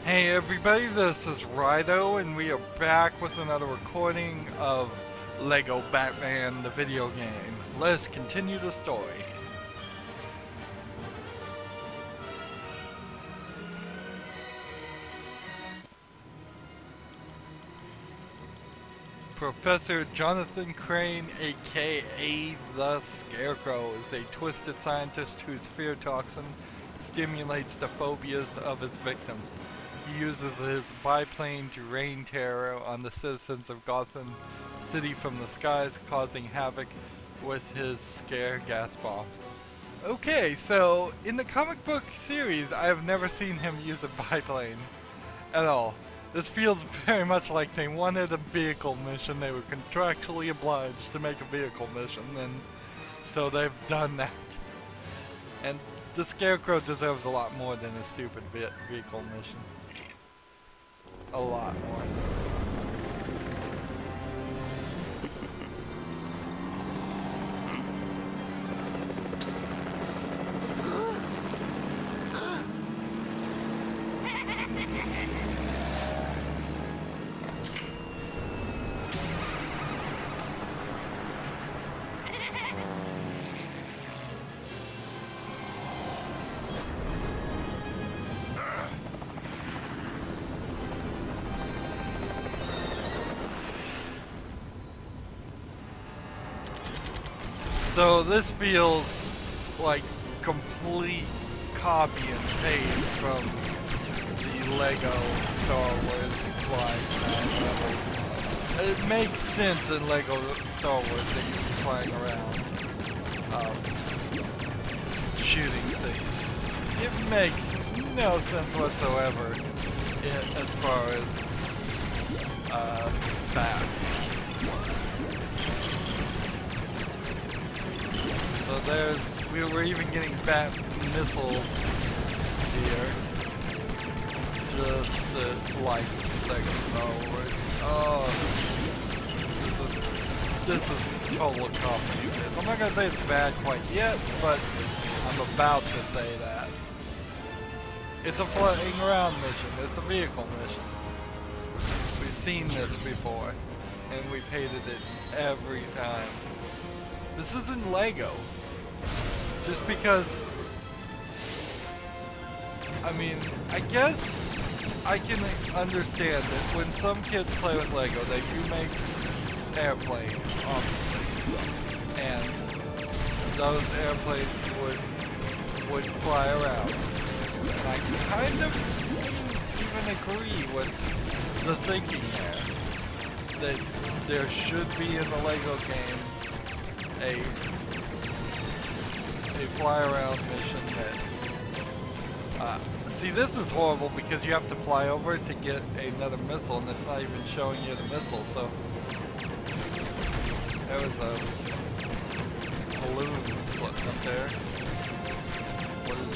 Hey everybody, this is Rydo, and we are back with another recording of Lego Batman, the video game. Let's continue the story. Professor Jonathan Crane, aka the Scarecrow, is a twisted scientist whose fear toxin stimulates the phobias of his victims. He uses his biplane to rain terror on the citizens of Gotham City from the skies, causing havoc with his scare gas bombs. Okay, so in the comic book series, I have never seen him use a biplane at all. This feels very much like they wanted a vehicle mission. They were contractually obliged to make a vehicle mission, and so they've done that. And the Scarecrow deserves a lot more than a stupid vehicle mission. A lot more. So this feels like complete copy and paste from the Lego Star Wars flying level. It makes sense in Lego Star Wars that you're flying around, shooting things. It makes no sense whatsoever as far as that. So we were even getting bat missiles here. Just like Lego Star Wars. Oh, this is total copy. I'm not gonna say it's bad quite yet, but I'm about to say that. It's a floating around mission. It's a vehicle mission. We've seen this before, and we've hated it every time. This isn't Lego. Just because, I mean, I guess I can understand that when some kids play with Lego, they do make airplanes, obviously. And those airplanes would fly around. And I kind of even agree with the thinking there. That there should be in the Lego game a fly around mission that, see, this is horrible because you have to fly over to get another missile, and it's not even showing you the missile. So there was a balloon floating up there. What is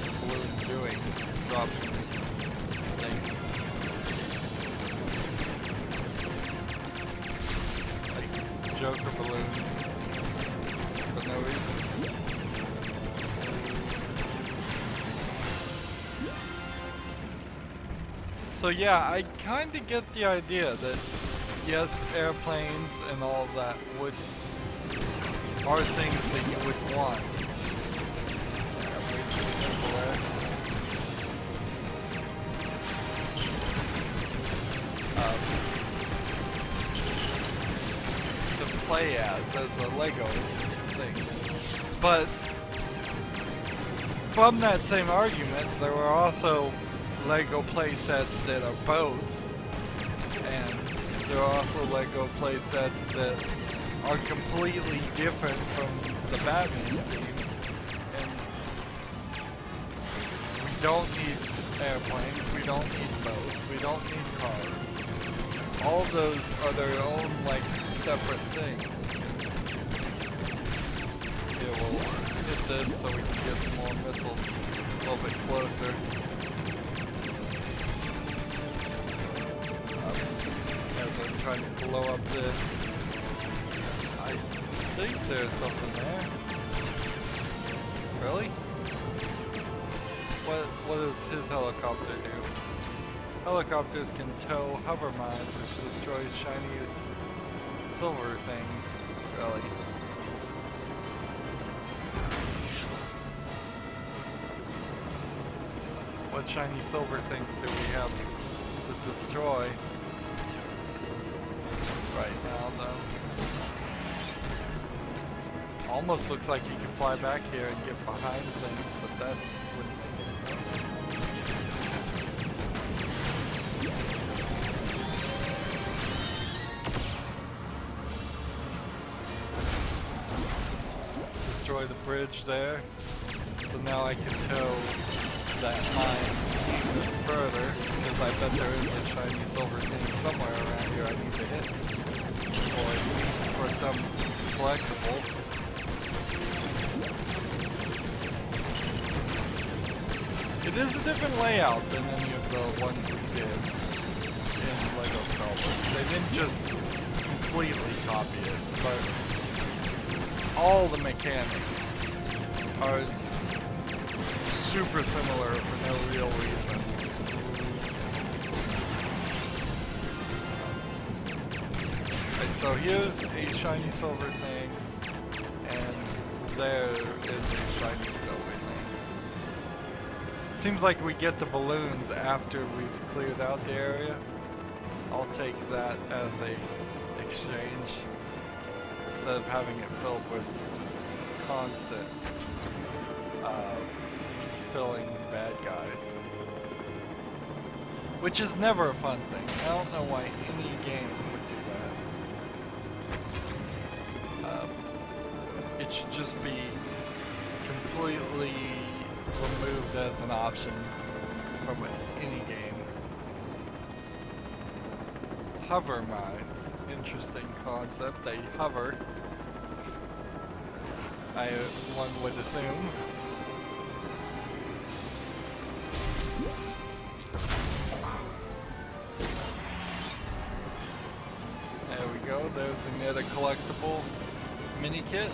the balloon doing? Dropping things. Like Joker balloon. For no reason. So yeah, I kinda get the idea that yes, airplanes and all that are things that you would want. To play as a Lego thing. But from that same argument, there were also Lego playsets that are boats, and there are also Lego playsets that are completely different from the Batman theme. And we don't need airplanes, we don't need boats, we don't need cars. All those are their own, like, separate things. Here, we'll hit this so we can get some more missiles a little bit closer. As I'm trying to blow up this. I think there's something there. Really? What does his helicopter do? Helicopters can tow hover mines, which destroys shiny silver things, really. What shiny silver things do we have to destroy right now, though? Almost looks like you can fly back here and get behind things, but that wouldn't make any sense. Destroy the bridge there. So now I can tow that mine even further, because I bet there is a shiny silver thing somewhere around here I need to hit. Or at least for some collectible. It is a different layout than any of the ones we did in LEGO Star Wars. They didn't just completely copy it, but all the mechanics are super similar for no real reason. Okay, so here's a shiny silver thing, and there is a shiny silver thing. Seems like we get the balloons after we've cleared out the area. I'll take that as a exchange instead of having it filled with constant filling bad guys, which is never a fun thing. I don't know why any game would do that. It should just be completely removed as an option from any game. Hover mines, interesting concept. They hover, one would assume. There we go, there's another collectible mini kit.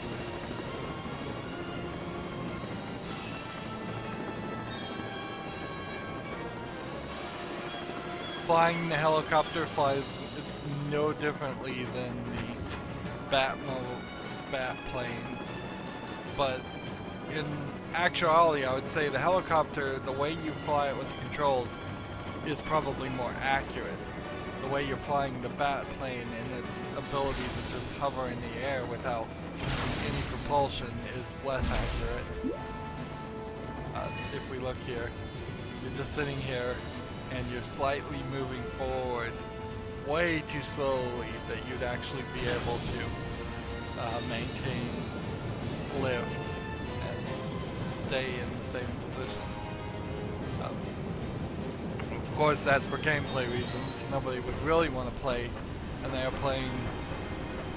Flying the helicopter flies no differently than the bat plane, but in actuality I would say the helicopter, the way you fly it with the controls is probably more accurate. The way you're flying the bat plane and its ability to just hover in the air without any propulsion is less accurate. If we look here, you're just sitting here and you're slightly moving forward way too slowly that you'd actually be able to maintain lift and stay in the same position. Of course, that's for gameplay reasons. Nobody would really want to play an airplane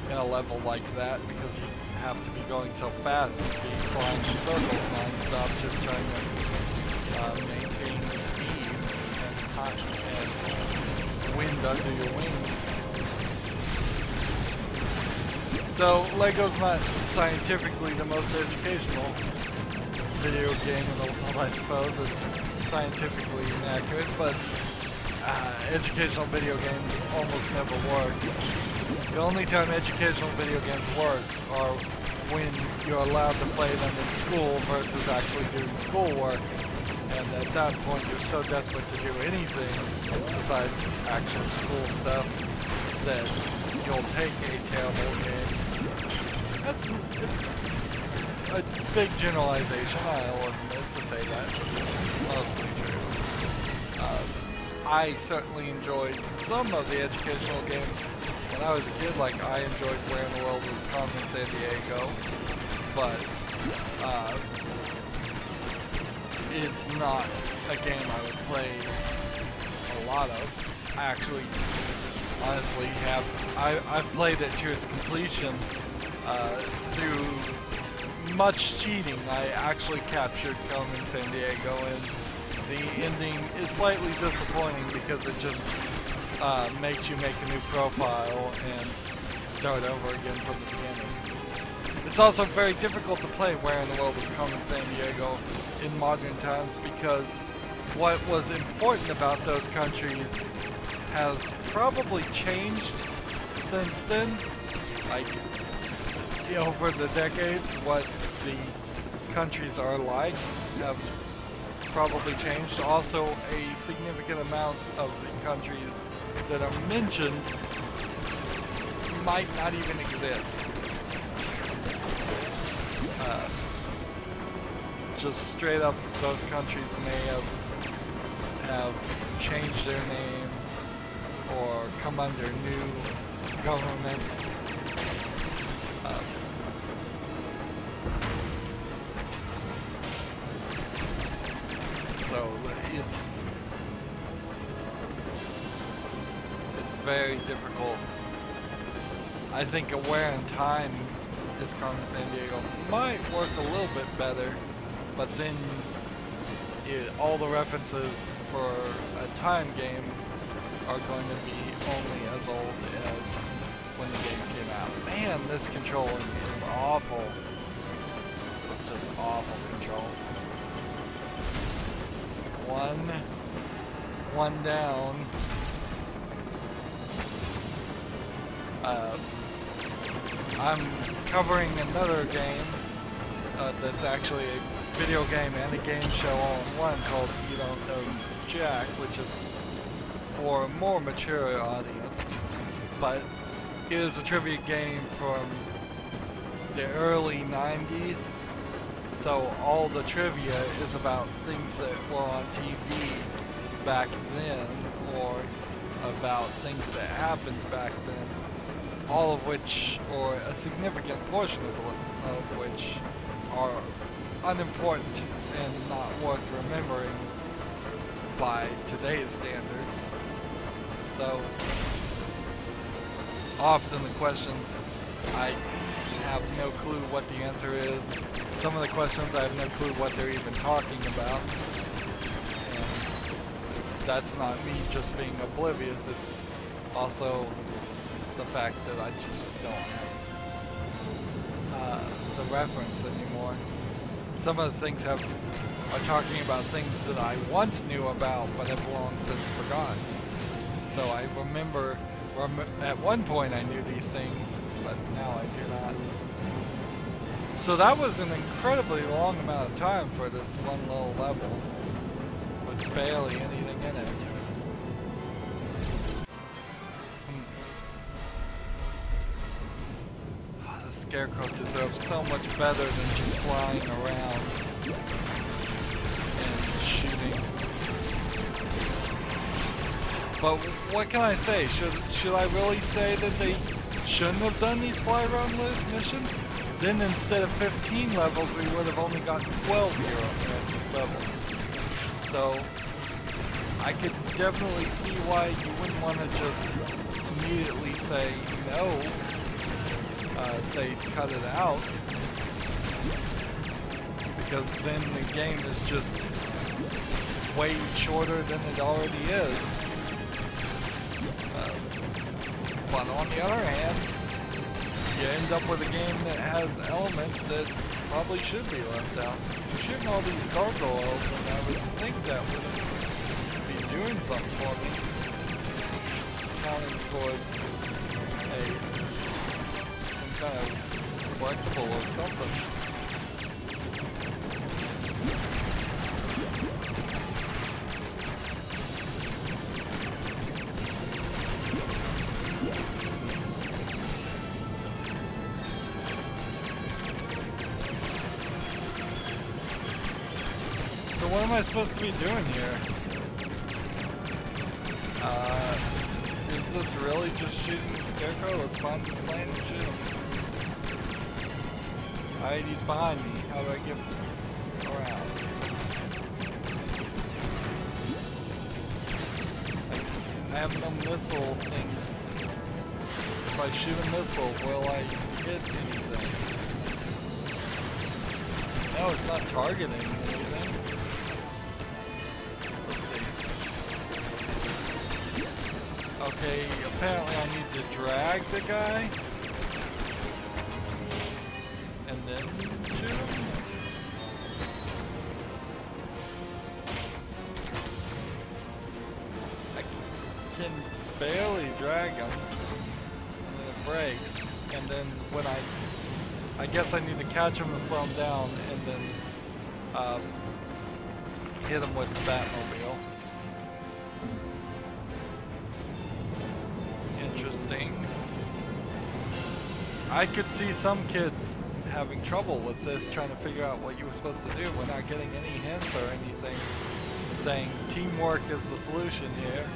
in a level like that because you have to be going so fast and be flying in circles non-stop just trying to maintain speed and wind under your wings. So Lego's not scientifically the most educational video game in the world, I suppose. It's scientifically inaccurate, but educational video games almost never work. The only time educational video games work are when you're allowed to play them in school versus actually doing schoolwork. And at that point, you're so desperate to do anything besides actual school stuff that you'll take a terrible game. It's a big generalization, I'll admit to say that, but it's mostly true. I certainly enjoyed some of the educational games when I was a kid, like I enjoyed Where in the World Was Carmen San Diego, but it's not a game I would play a lot of. I actually, honestly, I've played it to its completion through much cheating. I actually captured Carmen San Diego, and the ending is slightly disappointing because it just makes you make a new profile and start over again from the beginning. It's also very difficult to play Where in the World is Carmen San Diego in modern times because what was important about those countries has probably changed since then. Like, over the decades, what the countries are like have probably changed. Also, a significant amount of the countries that are mentioned might not even exist. Just straight up, those countries may have changed their names or come under new governments. So it's very difficult. I think a Where in Time is Carmen Sandiego might work a little bit better, but then all the references for a time game are going to be only as old as when the game came out. Man, this controlling is awful. It's just awful control. One down. I'm covering another game that's actually a video game and a game show all in one called You Don't Know Jack, which is for a more mature audience, but it is a trivia game from the early 90s, so all the trivia is about things that were on TV back then, or about things that happened back then, all of which, or a significant portion of which, are unimportant and not worth remembering by today's standards. So often the questions, I have no clue what the answer is. Some of the questions I have no clue what they're even talking about. And that's not me just being oblivious, it's also the fact that I just don't have the reference anymore. Some of the things are talking about things that I once knew about but have long since forgotten. So I remember at one point I knew these things, but now I do not. So that was an incredibly long amount of time for this one little level, with barely anything in it. The Scarecrow deserves so much better than just flying around and shooting. But what can I say? Should I really say that they shouldn't have done these fly around missions? Then instead of 15 levels, we would have only gotten 12 levels. So I could definitely see why you wouldn't want to just immediately say no, say cut it out, because then the game is just way shorter than it already is. But on the other hand, you end up with a game that has elements that probably should be left out. You're shooting all these gargoyles, and I would think that would be doing something for me. Counting towards some kind of collectible or something. What am I supposed to be doing here? Is this really just shooting the Scarecrow? Let's find this plane and shoot him. Alright, he's behind me. How do I get around? I have no missile things. If I shoot a missile, will I hit anything? No, it's not targeting anything. Okay, apparently I need to drag the guy and then shoot him. can barely drag him, and then it breaks, and then when I guess I need to catch him and slow him down, and then hit him with the Batmobile. Interesting. I could see some kids having trouble with this, trying to figure out what you were supposed to do. We're not getting any hints or anything saying teamwork is the solution here.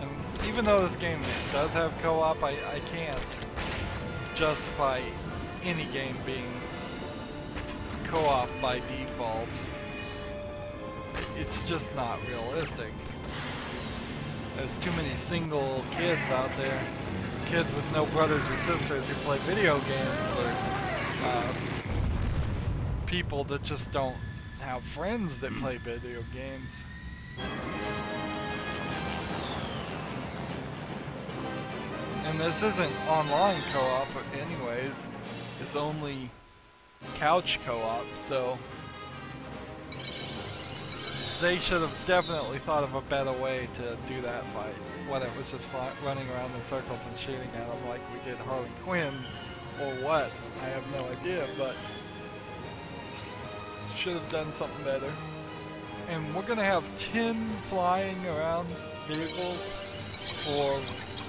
And even though this game does have co-op, I can't justify any game being co-op by default. It's just not realistic. There's too many single kids out there. Kids with no brothers or sisters who play video games, or people that just don't have friends that play video games. And this isn't online co-op anyways. It's only couch co-op, so they should have definitely thought of a better way to do that fight. Whether it was just running around in circles and shooting at them like we did Harley Quinn, or what, I have no idea, but should have done something better. And we're gonna have 10 flying around vehicles for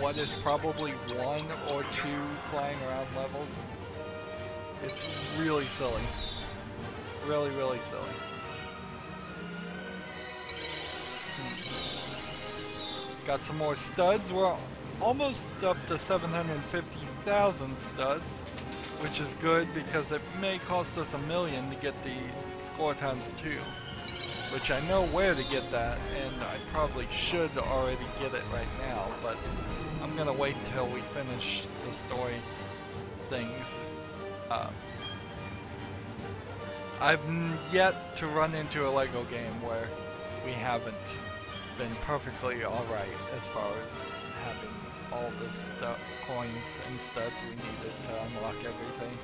what is probably 1 or 2 flying around levels. It's really silly. Really, really silly. Got some more studs. We're almost up to 750,000 studs, which is good because it may cost us $1 million to get the score times 2, which I know where to get that, and I probably should already get it right now, but I'm gonna wait till we finish the story things. I've yet to run into a Lego game where we haven't been perfectly alright as far as having all the coins and studs we needed to unlock everything.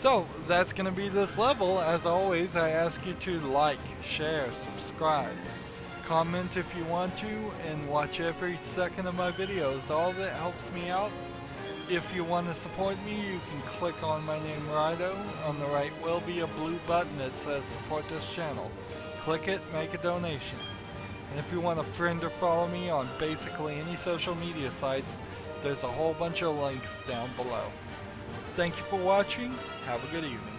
So that's gonna be this level. As always, I ask you to like, share, subscribe, comment if you want to, and watch every second of my videos. All of it helps me out. If you want to support me, you can click on my name, Rydo. On the right will be a blue button that says support this channel. Click it, make a donation. And if you want to friend or follow me on basically any social media sites, there's a whole bunch of links down below. Thank you for watching. Have a good evening.